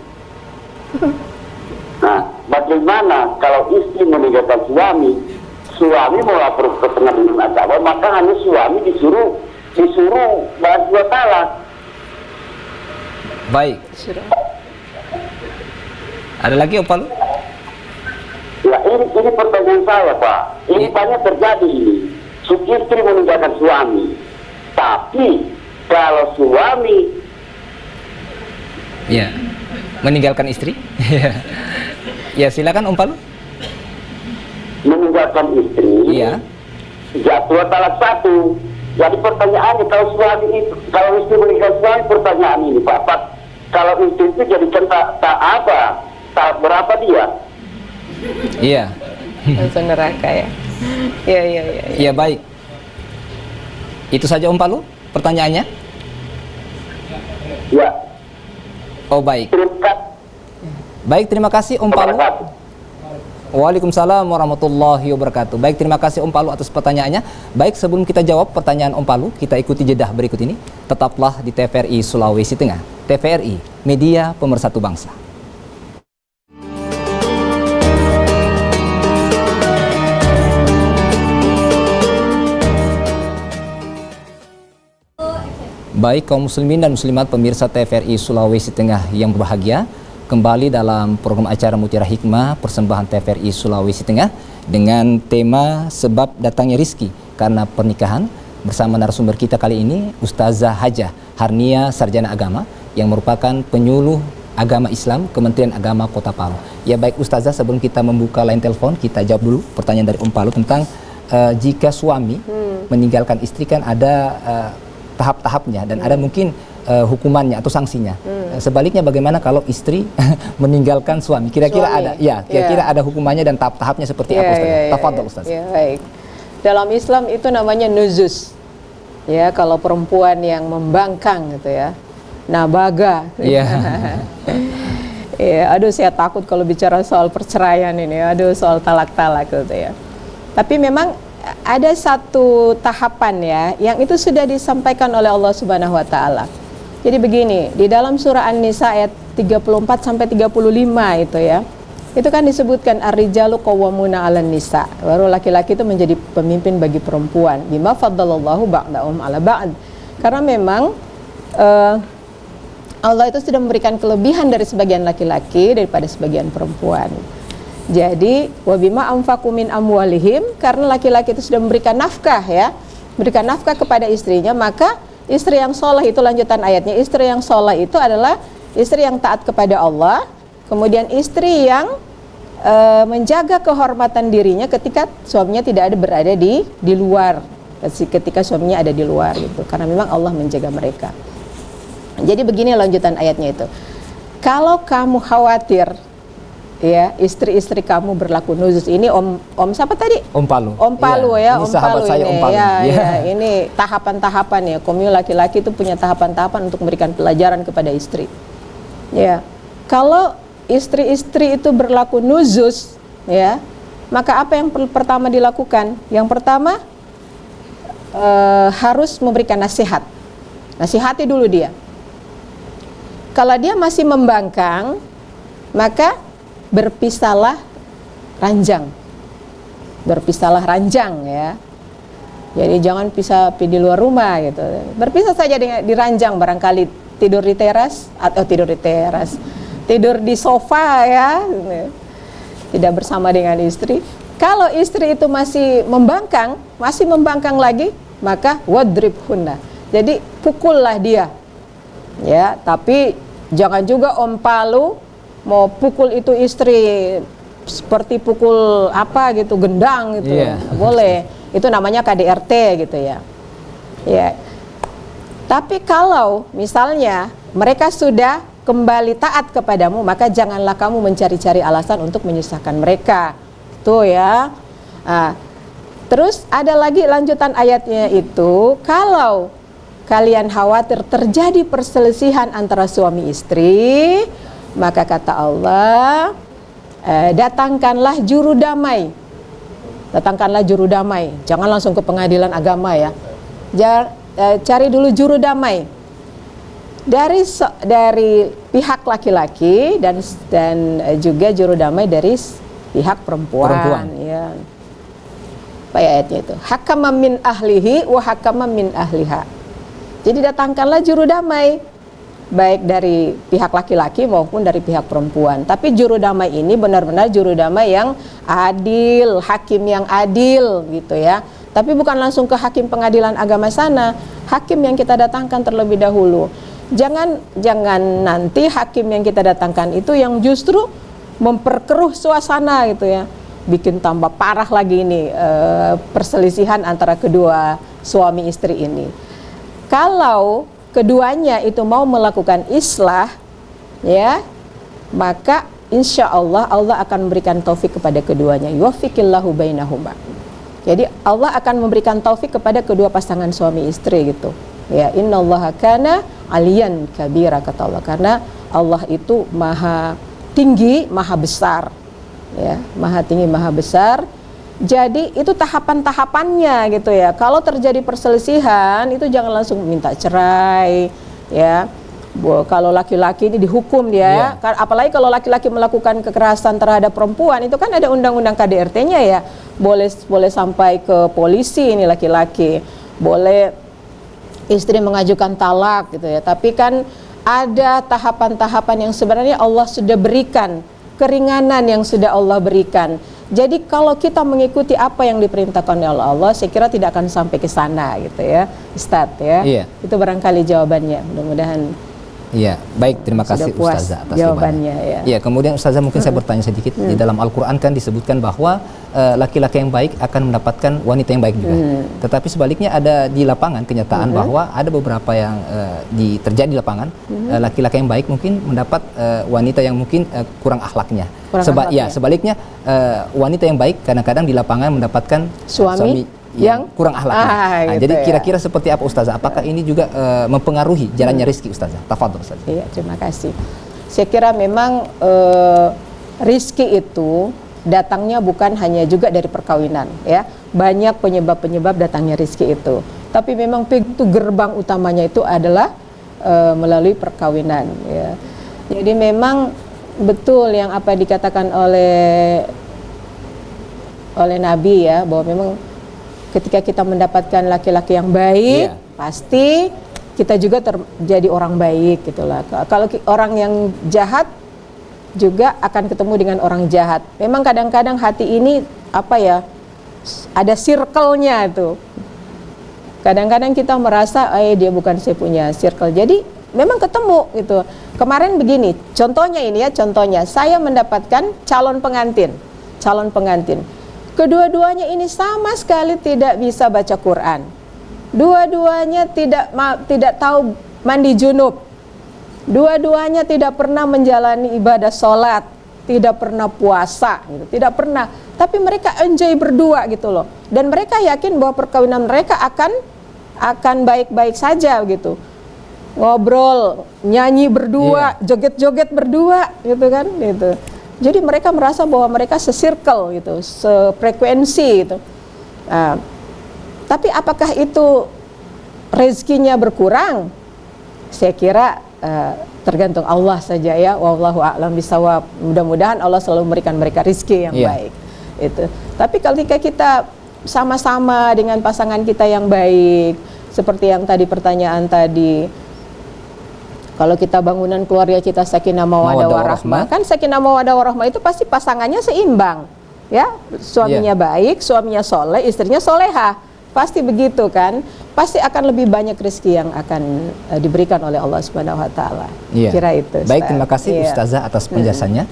Bagaimana kalau istri meninggalkan suami? Suami mau lapor ke pengadilan agama, maka hanya suami disuruh bayar 2 talak. Baik. Ada lagi Om Palu? Ya, ini pertanyaan saya Pak. Ini banyak terjadi ini. Istri meninggalkan suami. Tapi kalau suami meninggalkan istri? Ya, silakan Om Palu. Meninggalkan istri. Jatuh talak 1. Jadi pertanyaannya kalau istri meninggalkan suami, pertanyaan ini Pak. Kalau istri itu jadi tak apa? Tak berapa dia? Iya. Langsung neraka ya. Iya. Iya, baik. Itu saja Om Palu pertanyaannya? Ya. Oh, baik. Baik, terima kasih Om Palu. Waalaikumsalam warahmatullahi wabarakatuh. Baik, terima kasih Om Palu atas pertanyaannya. Baik, sebelum kita jawab pertanyaan Om Palu, kita ikuti jedah berikut ini. Tetaplah di TVRI Sulawesi Tengah. TVRI, media pemersatu bangsa. Baik kaum muslimin dan muslimat pemirsa TVRI Sulawesi Tengah yang berbahagia, kembali dalam program acara Mutiara Hikmah persembahan TVRI Sulawesi Tengah dengan tema sebab datangnya rizki karena pernikahan bersama narasumber kita kali ini Ustazah Hajah Harnia Sarjana Agama yang merupakan penyuluh agama Islam Kementerian Agama Kota Palu. Ya baik Ustazah, sebelum kita membuka line telepon kita jawab dulu pertanyaan dari Om Palu tentang jika suami meninggalkan istri kan ada tahap-tahapnya dan ada mungkin hukumannya atau sanksinya. Sebaliknya bagaimana kalau istri meninggalkan suami? Kira-kira ada kira-kira ada hukumannya dan tahap-tahapnya seperti apa Ustaz? Tafadhol Ustaz. Ya, baik. Dalam Islam itu namanya nuzus. Ya, kalau perempuan yang membangkang gitu ya. Nabaga. Iya. Ya, aduh saya takut kalau bicara soal perceraian ini. Aduh, soal talak-talak gitu ya. Tapi memang ada satu tahapan ya yang itu sudah disampaikan oleh Allah Subhanahu wa taala. Jadi begini, di dalam surah An-Nisa ayat 34 sampai 35 itu ya. Itu kan disebutkan ar-rijalu qawwamuna 'alan nisa. Baru laki-laki itu menjadi pemimpin bagi perempuan. Bima faddalallahu ba'dahum 'ala ba'd. Karena memang Allah itu sudah memberikan kelebihan dari sebagian laki-laki daripada sebagian perempuan. Jadi wabima anfaqu min amwalihim, karena laki-laki itu sudah memberikan nafkah ya, memberikan nafkah kepada istrinya, maka istri yang soleh itu lanjutan ayatnya, istri yang soleh itu adalah istri yang taat kepada Allah, kemudian istri yang menjaga kehormatan dirinya ketika suaminya tidak ada berada di luar, ketika suaminya ada di luar gitu, karena memang Allah menjaga mereka. Jadi begini lanjutan ayatnya itu, kalau kamu khawatir ya istri-istri kamu berlaku nuzuz, ini om siapa tadi? Om Palu. Om Palu ya, ini Om sahabat Palu saya, ini. Om Palu. Ya, ini tahapan-tahapan ya. Kaum laki-laki itu punya tahapan-tahapan untuk memberikan pelajaran kepada istri. Ya, kalau istri-istri itu berlaku nuzuz, ya, maka apa yang pertama dilakukan? Yang pertama harus memberikan nasihat. Nasihati dulu dia. Kalau dia masih membangkang, maka berpisahlah ranjang ya. Jadi jangan pisah di luar rumah gitu. Berpisah saja di ranjang, barangkali tidur di teras tidur di sofa ya, tidak bersama dengan istri. Kalau istri itu masih membangkang lagi, maka wadribhunna. Jadi pukullah dia. Ya, tapi jangan juga Om Palu mau pukul itu istri seperti pukul apa gitu, gendang gitu. Boleh. Itu namanya KDRT gitu ya. Ya. Tapi kalau misalnya mereka sudah kembali taat kepadamu, maka janganlah kamu mencari-cari alasan untuk menyusahkan mereka. Tuh ya. Nah, terus ada lagi lanjutan ayatnya itu, kalau kalian khawatir terjadi perselisihan antara suami istri, maka kata Allah, datangkanlah juru damai. Jangan langsung ke pengadilan agama ya. Cari dulu juru damai dari pihak laki-laki dan juga juru damai dari pihak perempuan. Ya. Apa ayatnya itu? Hakamam min ahlihi wa hakamam min ahliha. Jadi datangkanlah juru damai, baik dari pihak laki-laki maupun dari pihak perempuan. Tapi juru damai ini benar-benar juru damai yang adil, hakim yang adil gitu ya. Tapi bukan langsung ke hakim pengadilan agama sana, hakim yang kita datangkan terlebih dahulu. Jangan nanti hakim yang kita datangkan itu yang justru memperkeruh suasana gitu ya, bikin tambah parah lagi ini perselisihan antara kedua suami istri ini. Kalau keduanya itu mau melakukan islah, ya, maka insya Allah akan memberikan taufik kepada keduanya. Yuwaffiqillahu bainahuma. Jadi Allah akan memberikan taufik kepada kedua pasangan suami istri gitu. Ya, innallaha kana aliyan kabira kata Allah. Karena Allah itu maha tinggi, maha besar. Ya, maha tinggi, maha besar. Jadi itu tahapan-tahapannya gitu ya. Kalau terjadi perselisihan itu jangan langsung minta cerai ya. Kalau laki-laki ini dihukum dia, apalagi kalau laki-laki melakukan kekerasan terhadap perempuan itu kan ada undang-undang KDRT-nya ya. Boleh sampai ke polisi ini laki-laki. Boleh istri mengajukan talak gitu ya. Tapi kan ada tahapan-tahapan yang sebenarnya Allah sudah berikan, keringanan yang sudah Allah berikan. Jadi kalau kita mengikuti apa yang diperintahkan oleh Allah, saya kira tidak akan sampai ke sana gitu ya, Ustadz ya. Iya. Itu barangkali jawabannya. Mudah-mudahan Iya, baik, terima kasih sudah puas Ustazah atas jawabannya ya. Ya, kemudian Ustazah mungkin saya bertanya sedikit, di dalam Al-Qur'an kan disebutkan bahwa laki-laki yang baik akan mendapatkan wanita yang baik juga. Tetapi sebaliknya ada di lapangan kenyataan bahwa ada beberapa yang terjadi di lapangan, laki-laki yang baik mungkin mendapat wanita yang mungkin kurang akhlaknya. Ya, sebaliknya wanita yang baik kadang-kadang di lapangan mendapatkan suami yang kurang akhlaknya. Gitu jadi ya. kira-kira seperti apa Ustazah? Apakah ini juga mempengaruhi jalannya rezeki Ustazah? Tafadhol Ustazah. Iya, terima kasih. Saya kira memang rizki itu datangnya bukan hanya juga dari perkawinan ya. Banyak penyebab-penyebab datangnya rizki itu. Tapi memang pintu gerbang utamanya itu adalah melalui perkawinan ya. Jadi memang betul yang apa dikatakan oleh Nabi ya, bahwa memang ketika kita mendapatkan laki-laki yang baik, pasti kita juga jadi orang baik gitulah. Kalau orang yang jahat juga akan ketemu dengan orang jahat. Memang kadang-kadang hati ini apa ya, ada circle-nya itu. Kadang-kadang kita merasa dia bukan saya punya circle. Jadi memang ketemu gitu. Kemarin begini, contohnya ini ya, contohnya saya mendapatkan calon pengantin. Kedua-duanya ini sama sekali tidak bisa baca Quran. Dua-duanya tidak tahu mandi junub. Dua-duanya tidak pernah menjalani ibadah sholat, tidak pernah puasa, gitu. Tidak pernah. Tapi mereka enjoy berdua gitu loh. Dan mereka yakin bahwa perkawinan mereka akan baik-baik saja gitu. Ngobrol, nyanyi berdua, joget-joget berdua, gitu kan, gitu. Jadi mereka merasa bahwa mereka se-circle gitu, sefrekuensi gitu. Tapi apakah itu rezekinya berkurang? Saya kira tergantung Allah saja ya. Wallahu a'lam bishawab. Mudah-mudahan Allah selalu memberikan mereka rezeki yang baik. Itu. Tapi ketika kita sama-sama dengan pasangan kita yang baik, seperti yang tadi pertanyaan tadi. Kalau kita bangunan keluarga kita sakinah mawaddah warahmah, kan sakinah mawaddah warahmah itu pasti pasangannya seimbang, ya, suaminya baik, suaminya soleh, istrinya solehah, pasti begitu kan, pasti akan lebih banyak rezeki yang akan diberikan oleh Allah Subhanahu Wa Taala. Kira itu. Baik, terima kasih Ustazah atas penjelasannya.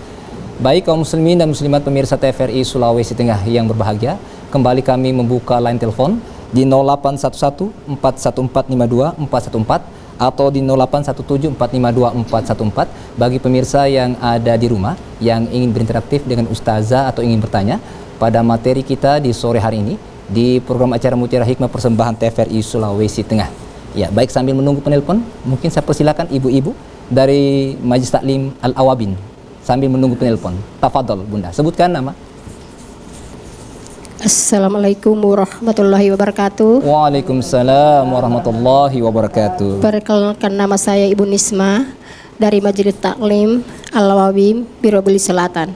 Baik kaum muslimin dan muslimat pemirsa TVRI Sulawesi Tengah yang berbahagia, kembali kami membuka line telepon di 0811 414 52 414 atau di 0817452414 bagi pemirsa yang ada di rumah yang ingin berinteraktif dengan Ustazah atau ingin bertanya pada materi kita di sore hari ini di program acara Mutiara Hikmah persembahan TVRI Sulawesi Tengah. Ya, baik, sambil menunggu penelpon, mungkin saya persilakan ibu-ibu dari Majelis Taklim Al-Awabin sambil menunggu penelpon. Tafadhol Bunda, sebutkan nama. Assalamualaikum warahmatullahi wabarakatuh. Waalaikumsalam warahmatullahi wabarakatuh. Perkenalkan, nama saya Ibu Nisma dari Majelis Taklim Al-Awabin Biro Beli Selatan.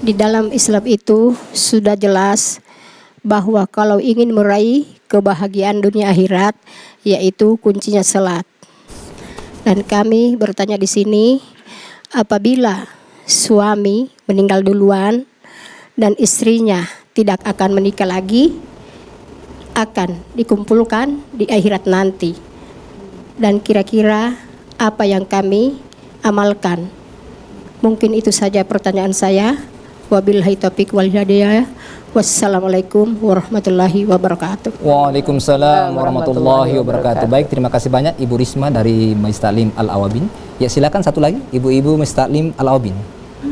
Di dalam Islam itu sudah jelas bahwa kalau ingin meraih kebahagiaan dunia akhirat, yaitu kuncinya salat. Dan kami bertanya di sini, apabila suami meninggal duluan dan istrinya tidak akan menikah lagi, akan dikumpulkan di akhirat nanti. Dan kira-kira apa yang kami amalkan? Mungkin itu saja pertanyaan saya. Wabillahi taufiq wal hidayah. Wassalamualaikum warahmatullahi wabarakatuh. Waalaikumsalam warahmatullahi wabarakatuh. Baik, terima kasih banyak Ibu Risma dari Majelis Taklim Al-Awabin. Ya, silakan satu lagi ibu-ibu Majelis Taklim Al-Awabin.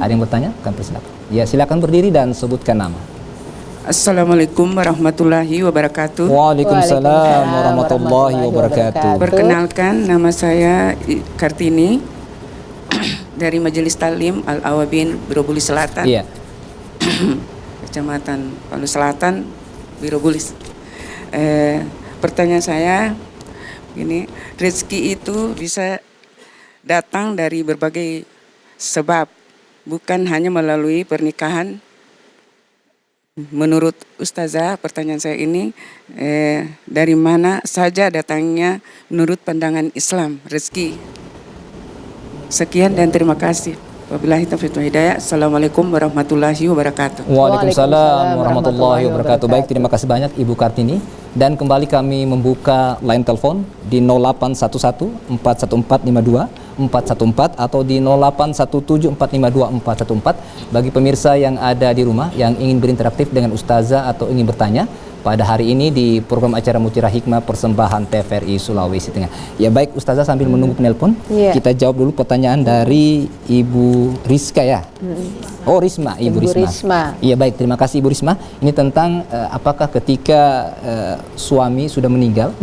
Ada yang bertanya? Kami persilakan. Ya, silakan berdiri dan sebutkan nama. Assalamualaikum warahmatullahi wabarakatuh. Waalaikumsalam warahmatullahi wabarakatuh. Perkenalkan, nama saya Kartini dari Majelis Taklim Al-Awabin Birobuli Selatan, Iya. Kecamatan Palu Selatan, Birobulis. Pertanyaan saya ini, rezeki itu bisa datang dari berbagai sebab, bukan hanya melalui pernikahan. Menurut Ustazah, pertanyaan saya ini, dari mana saja datangnya menurut pandangan Islam rezeki? Sekian dan terima kasih. Wabillahi taufiq wal hidayah. Assalamualaikum warahmatullahi wabarakatuh. Waalaikumsalam warahmatullahi wabarakatuh. Baik, terima kasih banyak Ibu Kartini. Dan kembali kami membuka line telepon di 0811 414 414 atau di 0817 452 414 bagi pemirsa yang ada di rumah yang ingin berinteraktif dengan Ustazah atau ingin bertanya pada hari ini di program acara Mutiara Hikmah persembahan TVRI Sulawesi Tengah. Ya baik Ustazah, sambil menunggu penelpon, kita jawab dulu pertanyaan dari Ibu Rizka ya. Oh Risma, Ibu Risma. Iya baik, terima kasih Ibu Risma. Ini tentang apakah ketika suami sudah meninggal,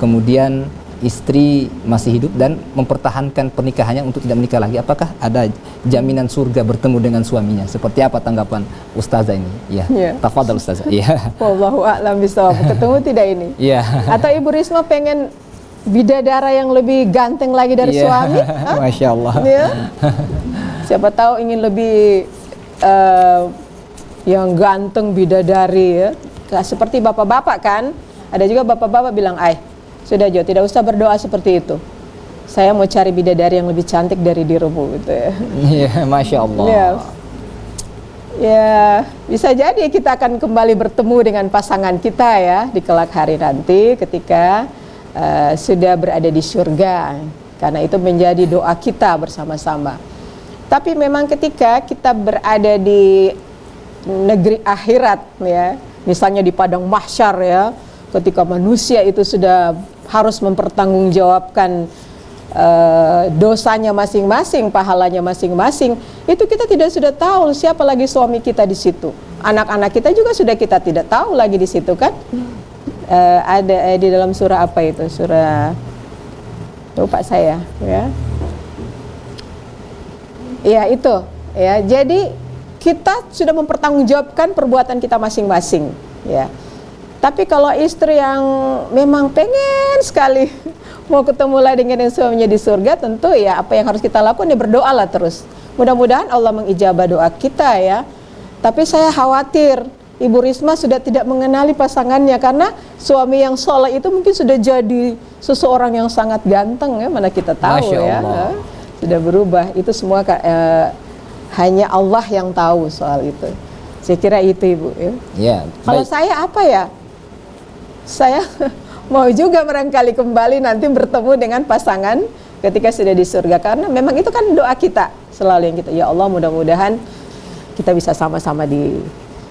kemudian istri masih hidup dan mempertahankan pernikahannya untuk tidak menikah lagi, apakah ada jaminan surga bertemu dengan suaminya? Seperti apa tanggapan Ustazah ini? Ya, tafadhal Ustazah. Iya. Wallahu a'lam bishawab. Ketemu tidak ini? Iya. Atau Ibu Risma pengen bidadara yang lebih ganteng lagi dari suami? Masya Allah. Ya. Siapa tahu ingin lebih yang ganteng bidadari ya. Seperti bapak-bapak kan? Ada juga bapak-bapak bilang, sudah Jo, tidak usah berdoa seperti itu. Saya mau cari bidadari yang lebih cantik dari dirimu gitu ya. Iya, Masya Allah. Ya, bisa jadi kita akan kembali bertemu dengan pasangan kita ya di kelak hari nanti ketika sudah berada di surga. Karena itu menjadi doa kita bersama-sama. Tapi memang ketika kita berada di negeri akhirat ya, misalnya di padang mahsyar ya, ketika manusia itu sudah harus mempertanggungjawabkan dosanya masing-masing, pahalanya masing-masing, itu kita sudah tahu siapa lagi suami kita di situ. Anak-anak kita juga sudah kita tidak tahu lagi di situ kan. Ada di dalam surah apa itu? Surah lupa saya ya. Ya itu ya. Jadi kita sudah mempertanggungjawabkan perbuatan kita masing-masing ya. Tapi kalau istri yang memang pengen sekali mau ketemu lagi dengan suaminya di surga, tentu ya apa yang harus kita lakukan ya berdoalah terus. Mudah-mudahan Allah mengijabah doa kita ya. Tapi saya khawatir Ibu Risma sudah tidak mengenali pasangannya karena suami yang soleh itu mungkin sudah jadi seseorang yang sangat ganteng ya, mana kita tahu Masya ya. Allah. Sudah berubah. Itu semua hanya Allah yang tahu soal itu. Saya kira itu Ibu ya. Ya, kalau saya apa ya? Saya mau juga barangkali kembali nanti bertemu dengan pasangan ketika sudah di surga, karena memang itu kan doa kita selalu yang kita, ya Allah mudah-mudahan kita bisa sama-sama di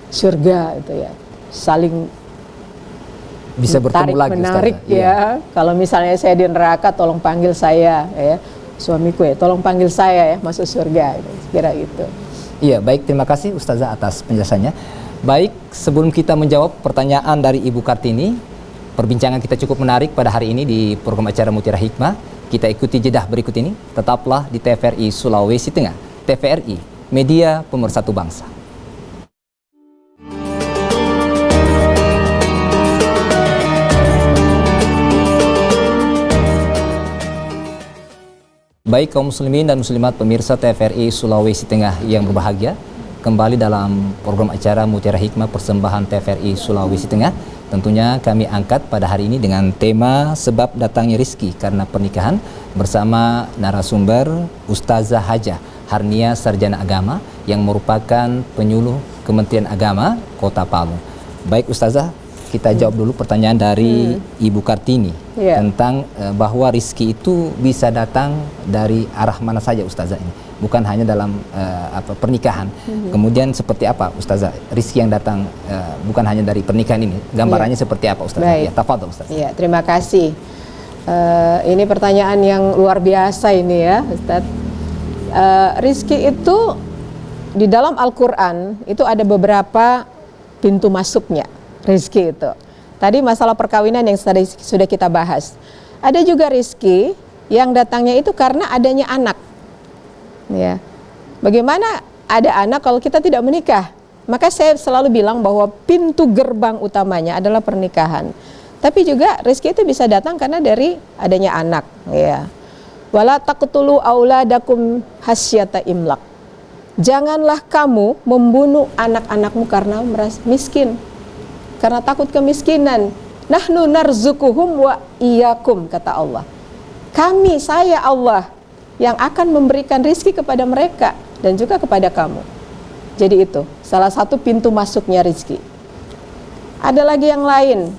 surga itu ya, saling bisa bertemu lagi menarik Ustazah. ya. Kalau misalnya saya di neraka, tolong panggil saya ya, suamiku ya, tolong panggil saya ya masuk surga. Kira itu. Iya, baik, terima kasih Ustazah atas penjelasannya. Baik, sebelum kita menjawab pertanyaan dari Ibu Kartini, perbincangan kita cukup menarik pada hari ini di program acara Mutiara Hikmah. Kita ikuti jedah berikut ini. Tetaplah di TVRI Sulawesi Tengah. TVRI, media pemersatu bangsa. Baik kaum muslimin dan muslimat pemirsa TVRI Sulawesi Tengah yang berbahagia, kembali dalam program acara Mutiara Hikmah persembahan TVRI Sulawesi Tengah. Tentunya kami angkat pada hari ini dengan tema sebab datangnya rizki karena pernikahan bersama narasumber Ustazah Hajah Harnia Sarjana Agama yang merupakan penyuluh Kementerian Agama Kota Palu. Baik Ustazah, kita jawab dulu pertanyaan dari Ibu Kartini tentang bahwa rizki itu bisa datang dari arah mana saja Ustazah ini, bukan hanya dalam pernikahan. Kemudian seperti apa Ustazah rizki yang datang bukan hanya dari pernikahan ini, gambarannya seperti apa Ustazah? Ya, tafadhol Ustazah. Ya, terima kasih. Ini pertanyaan yang luar biasa ini ya Ustaz. Rizki itu di dalam Al-Quran itu ada beberapa pintu masuknya. Rizki itu. Tadi masalah perkawinan yang sudah kita bahas. Ada juga rizki yang datangnya itu karena adanya anak. Ya. Bagaimana ada anak kalau kita tidak menikah? Maka saya selalu bilang bahwa pintu gerbang utamanya adalah pernikahan. Tapi juga rezeki itu bisa datang karena dari adanya anak, ya. Wala taqtulu auladakum hasyata imlak. Janganlah kamu membunuh anak-anakmu karena merasa miskin, karena takut kemiskinan. Nahnu narzukuhum wa iyyakum, kata Allah. Kami, saya Allah yang akan memberikan rizki kepada mereka dan juga kepada kamu. Jadi itu salah satu pintu masuknya rizki. Ada lagi yang lain.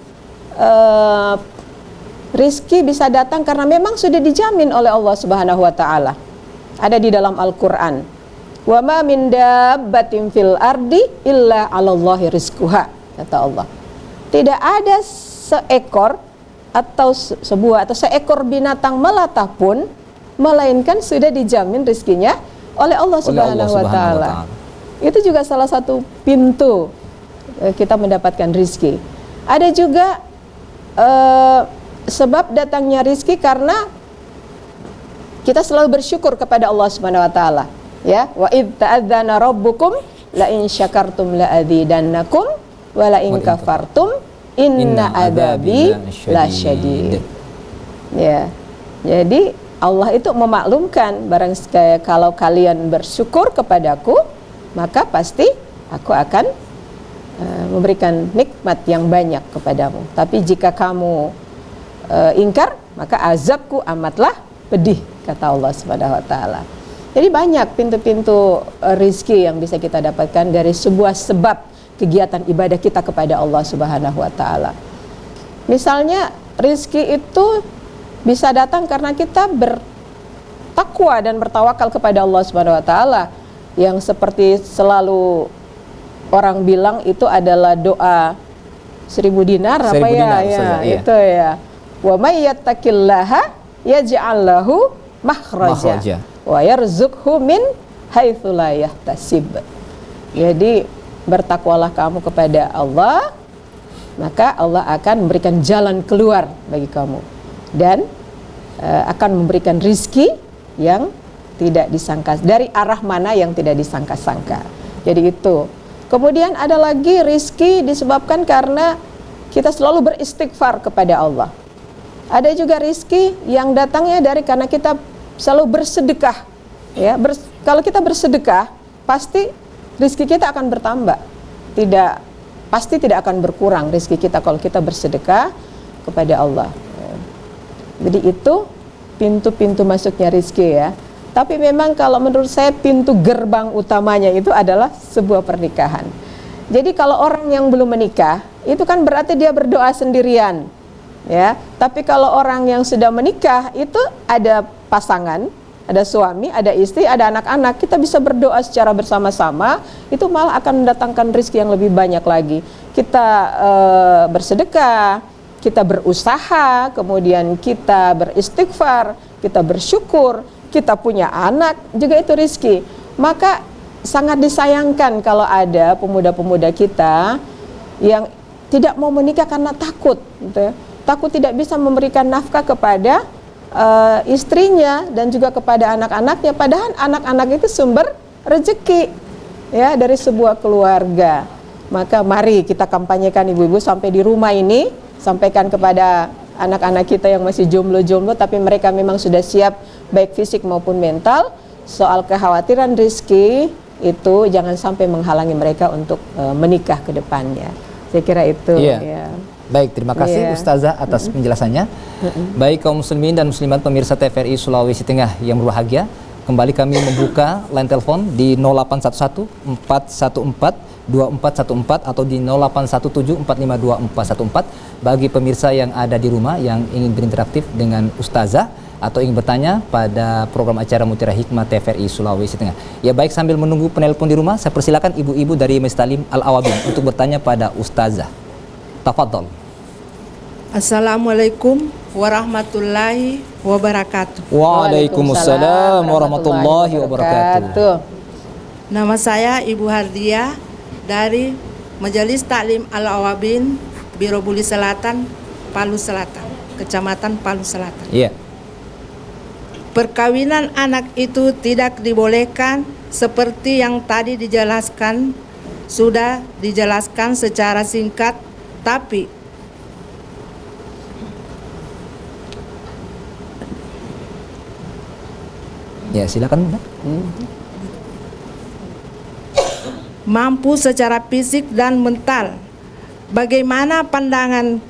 Rizki bisa datang karena memang sudah dijamin oleh Allah Subhanahu wa taala. Ada di dalam Al-Qur'an. Wa ma min dabbatin fil ardi illa 'alallahi rizquha, kata Allah. Tidak ada seekor atau seekor binatang melata pun melainkan sudah dijamin rizkinya oleh Allah Subhanahu wa taala. Itu juga salah satu pintu kita mendapatkan rizki. Ada juga sebab datangnya rizki karena kita selalu bersyukur kepada Allah Subhanahu wa taala. Ya, wa id ta'adzana rabbukum la in syakartum la azidannakum wa la in kafartum inna adzabi lasyadid. Ya. Jadi Allah itu memaklumkan barang kalau kalian bersyukur kepadaku, maka pasti aku akan memberikan nikmat yang banyak kepadamu. Tapi jika kamu ingkar, maka azabku amatlah pedih, kata Allah Subhanahu wa taala. Jadi banyak pintu-pintu rizki yang bisa kita dapatkan dari sebuah sebab kegiatan ibadah kita kepada Allah Subhanahu wa taala. Misalnya rizki itu bisa datang karena kita bertakwa dan bertawakal kepada Allah Subhanahu wa taala, yang seperti selalu orang bilang itu adalah doa 1000 dinar apa ya? Itu ya. Wa may yattaqillaha yaj'al lahu makhraja wa yarzuqhu min haitsu la yahtasib. Jadi bertakwalah kamu kepada Allah, maka Allah akan memberikan jalan keluar bagi kamu dan akan memberikan rizki yang tidak disangka, dari arah mana yang tidak disangka-sangka. Jadi itu. Kemudian ada lagi rizki disebabkan karena kita selalu beristighfar kepada Allah. Ada juga rizki yang datangnya dari karena kita selalu bersedekah. Ya, kalau kita bersedekah, pasti rizki kita akan bertambah. Pasti tidak akan berkurang rizki kita kalau kita bersedekah kepada Allah. Jadi itu pintu-pintu masuknya rizki ya. Tapi memang kalau menurut saya pintu gerbang utamanya itu adalah sebuah pernikahan. Jadi kalau orang yang belum menikah, itu kan berarti dia berdoa sendirian, ya. Tapi kalau orang yang sudah menikah, itu ada pasangan, ada suami, ada istri, ada anak-anak. Kita bisa berdoa secara bersama-sama, itu malah akan mendatangkan rezeki yang lebih banyak lagi. Kita bersedekah, kita berusaha, kemudian kita beristighfar, kita bersyukur, kita punya anak, juga itu rezeki. Maka sangat disayangkan kalau ada pemuda-pemuda kita yang tidak mau menikah karena takut, gitu ya. Takut tidak bisa memberikan nafkah kepada istrinya dan juga kepada anak-anaknya. Padahal anak-anak itu sumber rezeki ya dari sebuah keluarga. Maka mari kita kampanyekan ibu-ibu sampai di rumah ini, sampaikan kepada anak-anak kita yang masih jomblo-jomblo tapi mereka memang sudah siap baik fisik maupun mental, soal kekhawatiran rezeki itu jangan sampai menghalangi mereka untuk menikah ke depannya. Saya kira itu ya. Baik, terima kasih Ustazah atas penjelasannya. Baik kaum muslimin dan muslimat pemirsa TVRI Sulawesi Tengah yang berbahagia, kembali kami membuka line telepon di 0811 414 2414 atau di 0817 452 414 bagi pemirsa yang ada di rumah yang ingin berinteraktif dengan Ustazah atau ingin bertanya pada program acara Mutiara Hikmah TVRI Sulawesi Tengah. Ya baik, sambil menunggu penelpon di rumah, saya persilakan ibu-ibu dari Masjid Talim Al-Awabin untuk bertanya pada Ustazah. Tafadhol. Assalamualaikum warahmatullahi wabarakatuh. Waalaikumsalam warahmatullahi wabarakatuh. Nama saya Ibu Hardiah dari Majelis Taklim Al-Awabin, Biro Buli Selatan, Palu Selatan, Kecamatan Palu Selatan. Iya. perkawinan anak itu tidak dibolehkan seperti yang tadi sudah dijelaskan secara singkat, tapi Ya, silakan Bunda. mampu secara fisik dan mental. Bagaimana pandangan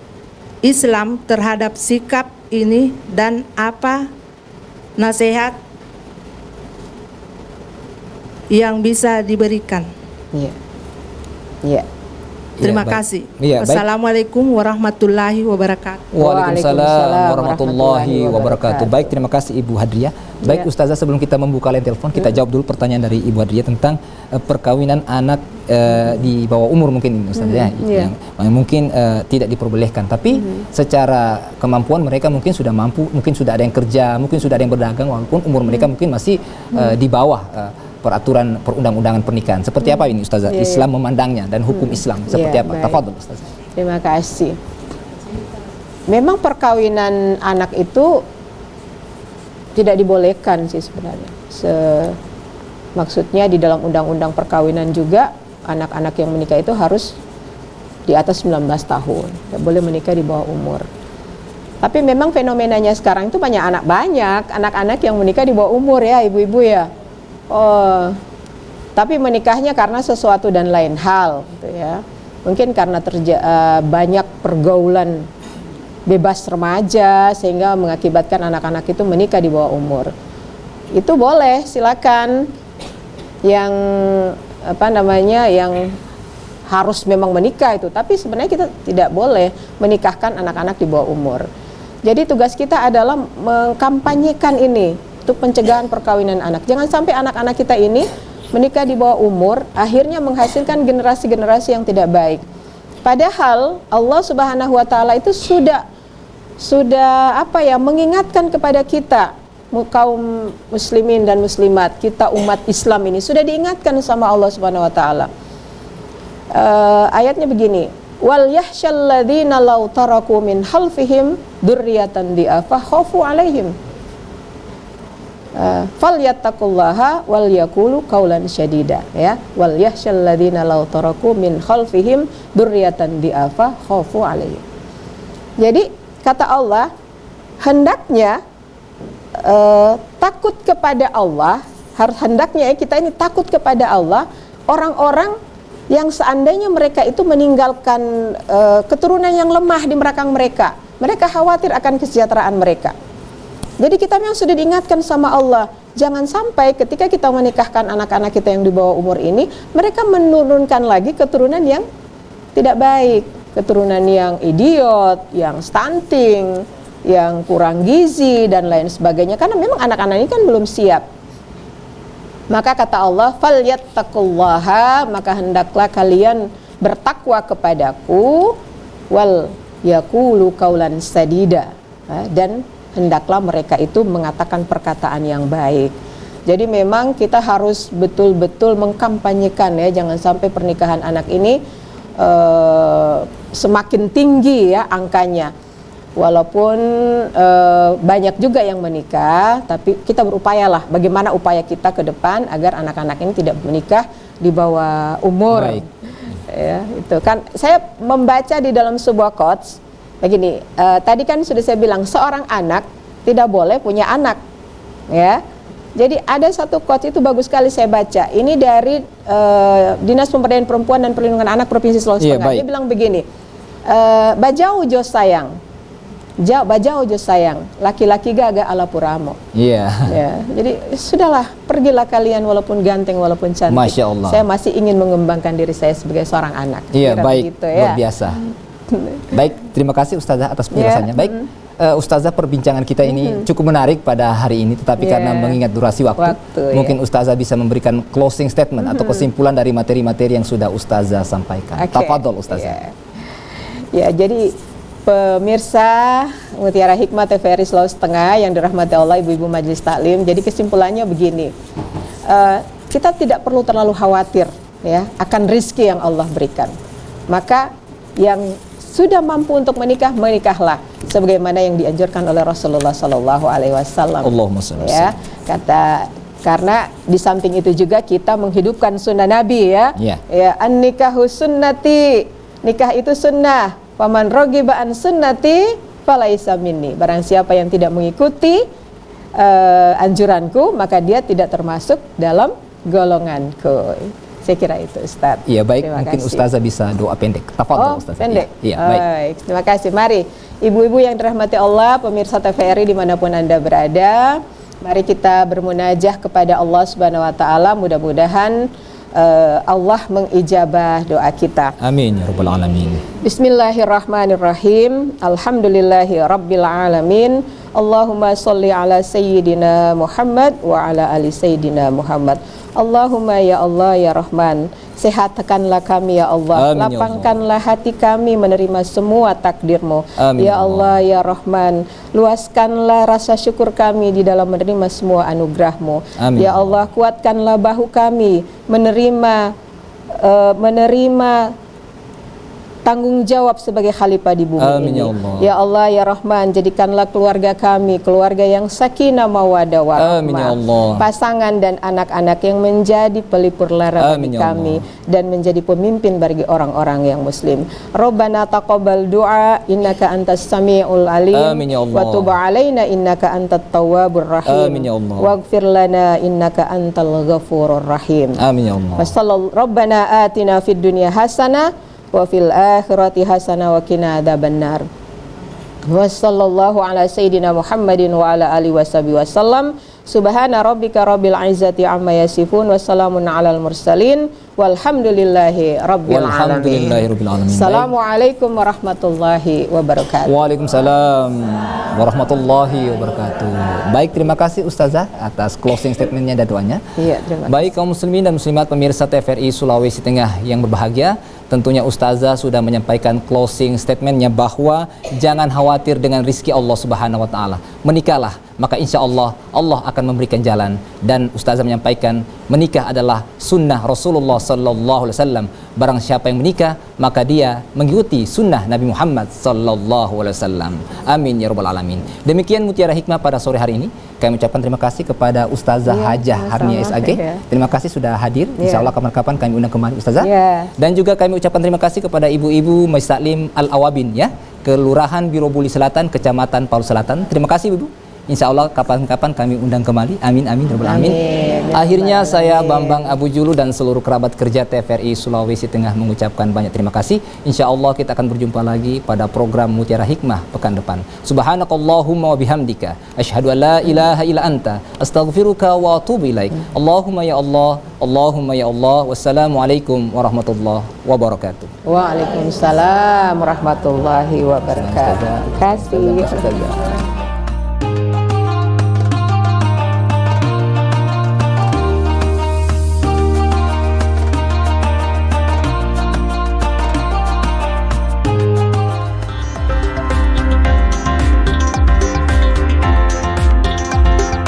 Islam terhadap sikap ini dan apa nasihat yang bisa diberikan? Iya. Iya. Terima baik. kasih. Iya, baik. Assalamualaikum warahmatullahi wabarakatuh. Waalaikumsalam warahmatullahi wabarakatuh. wabarakatuh. Baik, terima kasih Ibu Hadriah. Baik, Ustazah, sebelum kita membuka line telepon, kita jawab dulu pertanyaan dari Ibu Hadriah tentang perkawinan anak di bawah umur mungkin ini, Ustazah, yang mungkin tidak diperbolehkan, tapi secara kemampuan mereka mungkin sudah mampu, mungkin sudah ada yang kerja, mungkin sudah ada yang berdagang, walaupun umur mereka mungkin masih di bawah peraturan perundang-undangan pernikahan. Seperti apa ini Ustazah? Islam memandangnya dan hukum Islam seperti apa? Baik. Tafadhol Ustazah. Terima kasih. Memang perkawinan anak itu tidak dibolehkan sih sebenarnya. Maksudnya di dalam undang-undang perkawinan juga anak-anak yang menikah itu harus di atas 19 tahun. Tidak boleh menikah di bawah umur. Tapi memang fenomenanya sekarang itu banyak anak-anak yang menikah di bawah umur ya, ibu-ibu ya. Oh, tapi menikahnya karena sesuatu dan lain hal, gitu ya. Mungkin karena banyak pergaulan bebas remaja sehingga mengakibatkan anak-anak itu menikah di bawah umur. Itu boleh, silakan. Yang yang harus memang menikah itu, tapi sebenarnya kita tidak boleh menikahkan anak-anak di bawah umur. Jadi tugas kita adalah mengkampanyekan ini untuk pencegahan perkawinan anak. Jangan sampai anak-anak kita ini menikah di bawah umur, akhirnya menghasilkan generasi-generasi yang tidak baik. Padahal Allah Subhanahu wa taala itu sudah mengingatkan kepada kita kaum muslimin dan muslimat, kita umat Islam ini sudah diingatkan sama Allah Subhanahu wa taala. Ayatnya begini, wal yahsyal ladzina law taraku min khalfihim dzurriyyatan di'afa khafu 'alaihim falyattaqullaha wal yaqulu qaulan syadida, ya, wal yahsyal ladzina law taraku min khalfihim dzurriyyatan di'afa khafu 'alaihim. Jadi kata Allah, hendaknya takut kepada Allah, hendaknya kita ini takut kepada Allah, orang-orang yang seandainya mereka itu meninggalkan keturunan yang lemah di belakang mereka, mereka khawatir akan kesejahteraan mereka. Jadi kita memang sudah diingatkan sama Allah, jangan sampai ketika kita menikahkan anak-anak kita yang di bawah umur ini, mereka menurunkan lagi keturunan yang tidak baik, keturunan yang idiot, yang stunting, yang kurang gizi dan lain sebagainya, karena memang anak-anak ini kan belum siap. Maka kata Allah, falyattaqullaha, maka hendaklah kalian bertakwa kepadaku, wal yaqulu qaulan sadida, dan hendaklah mereka itu mengatakan perkataan yang baik. Jadi memang kita harus betul-betul mengkampanyekan ya, jangan sampai pernikahan anak ini semakin tinggi ya angkanya. Walaupun banyak juga yang menikah, tapi kita berupayalah bagaimana upaya kita ke depan agar anak-anak ini tidak menikah di bawah umur. Baik. Ya, itu kan saya membaca di dalam sebuah quotes begini, tadi kan sudah saya bilang seorang anak tidak boleh punya anak, ya. Jadi ada satu quotes itu bagus sekali saya baca. Ini dari Dinas Pemberdayaan Perempuan dan Perlindungan Anak Provinsi Sulawesi Tengah. Dia bilang begini, bajau jo sayang, bajau jo sayang, laki-laki gaga ala puramo. Iya. Ya, jadi sudahlah, pergilah kalian walaupun ganteng, walaupun cantik. Masya Allah. Saya masih ingin mengembangkan diri saya sebagai seorang anak. Iya, Kira baik, begitu, ya. luar biasa. Baik, terima kasih Ustazah atas penjelasannya. Baik, Ustazah, perbincangan kita ini cukup menarik pada hari ini, tetapi karena mengingat durasi waktu mungkin Ustazah bisa memberikan closing statement atau kesimpulan dari materi-materi yang sudah Ustazah sampaikan. Tafadhol Ustazah. Ya, jadi pemirsa Mutiara Hikmah TVRI Sulawesi Tengah yang dirahmati Allah, ibu-ibu majelis taklim, jadi kesimpulannya begini, kita tidak perlu terlalu khawatir ya akan rizki yang Allah berikan. Maka yang sudah mampu untuk menikah, menikahlah sebagaimana yang dianjurkan oleh Rasulullah Sallallahu Alaihi Wasallam. Allahumma shalli Ya, karena di samping itu juga kita menghidupkan sunnah Nabi ya. Ya, an-nikahu sunnati, nikah itu sunnah. Faman rogiba an sunnati falaisa minni. Barang siapa yang tidak mengikuti anjuranku, maka dia tidak termasuk dalam golonganku. Saya kira itu, Ustaz. Iya, baik. Terima Mungkin kasih. Ustazah bisa doa pendek. Tafadhol, Ustazah. Pendek. Iya, baik. Baik. Terima kasih. Mari, ibu-ibu yang dirahmati Allah, pemirsa TVRI dimanapun Anda berada, mari kita bermunajah kepada Allah Subhanahu Wa Taala. Mudah-mudahan Allah mengijabah doa kita. Amin ya rabbal alamin. Bismillahirrahmanirrahim. Alhamdulillahi rabbil alamin. Allahumma sholli ala sayyidina Muhammad wa ala ali sayyidina Muhammad. Allahumma ya Allah ya Rahman, sehatkanlah kami ya Allah. Amin, ya lapangkanlah hati kami menerima semua takdir-Mu. Amin, ya Allah ya Rahman, luaskanlah rasa syukur kami di dalam menerima semua anugerah-Mu. Amin. Ya Allah, kuatkanlah bahu kami menerima tanggung jawab sebagai khalifah di bumi Amin, ini. ya Allah. Ya Allah ya Rahman, jadikanlah keluarga kami keluarga yang sakinah mawaddah warahmah. Amin, ya Allah. Pasangan dan anak-anak yang menjadi pelipur lara Amin, bagi ya kami Allah. dan menjadi pemimpin bagi orang-orang yang muslim. Rabbana taqabbal du'a innaka antas samiul alim. Amin, ya Allah. Wa tub alaina innaka antat tawwabur rahim. Amin, ya Allah. Waghfir lana innaka antal ghafurur rahim. Amin ya Allah. Rabbana atina fid dunya hasanah wa fil akhirati hasanah wa qina adzabannar. Wa sallallahu ala sayyidina Muhammadin wa ala alihi wasallam. Subhana rabbika rabbil izzati amma yasifun wa salamun alal mursalin walhamdulillahi rabbil alamin. Assalamualaikum warahmatullahi wabarakatuh. Waalaikumsalam warahmatullahi wabarakatuh. Baik, terima kasih Ustazah atas closing statementnya dan doanya. Iya, terima kasih. Baik kaum muslimin dan muslimat pemirsa TVRI Sulawesi Tengah yang berbahagia, tentunya Ustazah sudah menyampaikan closing statementnya bahwa jangan khawatir dengan rizki Allah Subhanahu Wa Taala. Menikahlah, maka insya Allah Allah akan memberikan jalan. Dan Ustazah menyampaikan menikah adalah sunnah Rasulullah Sallallahu Alaihi Wasallam. Barang siapa yang menikah, maka dia mengikuti sunnah Nabi Muhammad Sallallahu Alaihi Wasallam. Amin ya rabbal alamin. Demikian Mutiara Hikmah pada sore hari ini. Kami ucapkan terima kasih kepada Ustazah Hajah Harnia SAG. Terima kasih sudah hadir. Insya Allah kapan-kapan kami undang kembali Ustazah. Dan juga kami ucapkan terima kasih kepada ibu-ibu Majelis Taklim Al-Awabin ya, Kelurahan Birobuli Selatan, Kecamatan Palu Selatan. Terima kasih ibu. Insya Allah kapan-kapan kami undang kembali. Amin amin rabbal alamin. Akhirnya saya Bambang Abu Julu dan seluruh kerabat kerja TVRI Sulawesi Tengah mengucapkan banyak terima kasih. Insya Allah kita akan berjumpa lagi pada program Mutiara Hikmah pekan depan. Subhanakallahumma wa bihamdika asyhadu an la ilaha illa anta astaghfiruka wa atubu ilaik. Allahumma ya Allah, Allahumma ya Allah. Wassalamualaikum warahmatullahi wabarakatuh. Waalaikumsalam warahmatullahi wabarakatuh. Terima kasih.